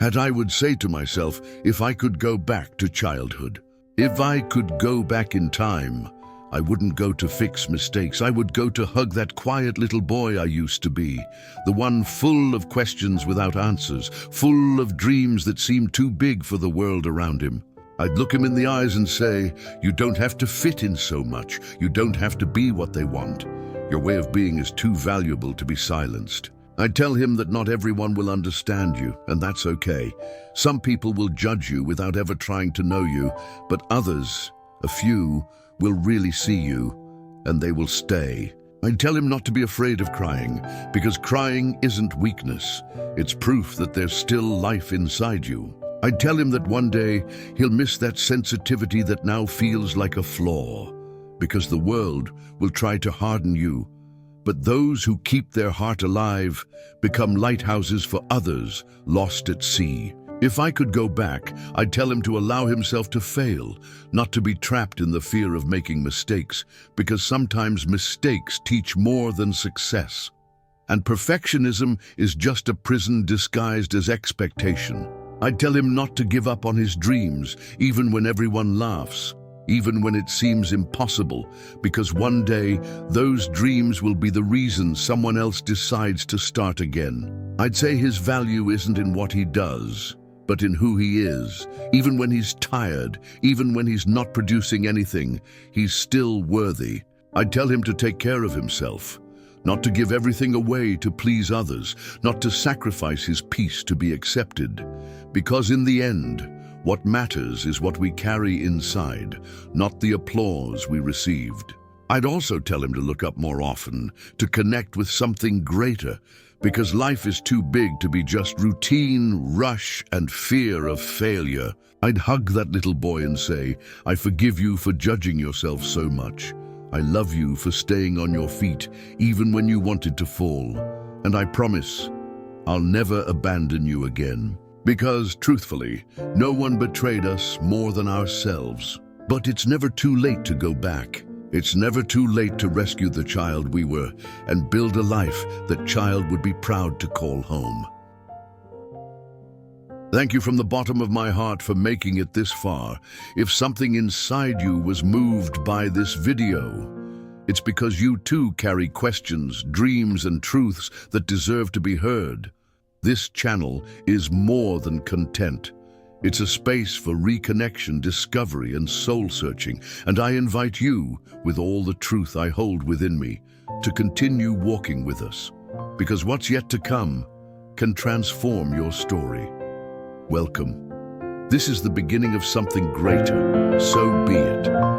And I would say to myself, if I could go back to childhood, if I could go back in time, I wouldn't go to fix mistakes. I would go to hug that quiet little boy I used to be, the one full of questions without answers, full of dreams that seemed too big for the world around him. I'd look him in the eyes and say, you don't have to fit in so much. You don't have to be what they want. Your way of being is too valuable to be silenced. I'd tell him that not everyone will understand you, and that's okay. Some people will judge you without ever trying to know you, but others, a few, will really see you, and they will stay. I'd tell him not to be afraid of crying, because crying isn't weakness. It's proof that there's still life inside you. I'd tell him that one day he'll miss that sensitivity that now feels like a flaw, because the world will try to harden you. But those who keep their heart alive become lighthouses for others lost at sea. If I could go back, I'd tell him to allow himself to fail, not to be trapped in the fear of making mistakes, because sometimes mistakes teach more than success. And perfectionism is just a prison disguised as expectation. I'd tell him not to give up on his dreams, even when everyone laughs, even when it seems impossible, because one day those dreams will be the reason someone else decides to start again. I'd say his value isn't in what he does, but in who he is. Even when he's tired, even when he's not producing anything, he's still worthy. I'd tell him to take care of himself, not to give everything away to please others, not to sacrifice his peace to be accepted. Because in the end, what matters is what we carry inside, not the applause we received. I'd also tell him to look up more often, to connect with something greater, because life is too big to be just routine, rush, and fear of failure. I'd hug that little boy and say, I forgive you for judging yourself so much. I love you for staying on your feet, even when you wanted to fall. And I promise, I'll never abandon you again. Because, truthfully, no one betrayed us more than ourselves. But it's never too late to go back. It's never too late to rescue the child we were and build a life that child would be proud to call home. Thank you from the bottom of my heart for making it this far. If something inside you was moved by this video, it's because you too carry questions, dreams, and truths that deserve to be heard. This channel is more than content. It's a space for reconnection, discovery, and soul-searching, and I invite you, with all the truth I hold within me, to continue walking with us, because what's yet to come can transform your story. Welcome. This is the beginning of something greater, so be it.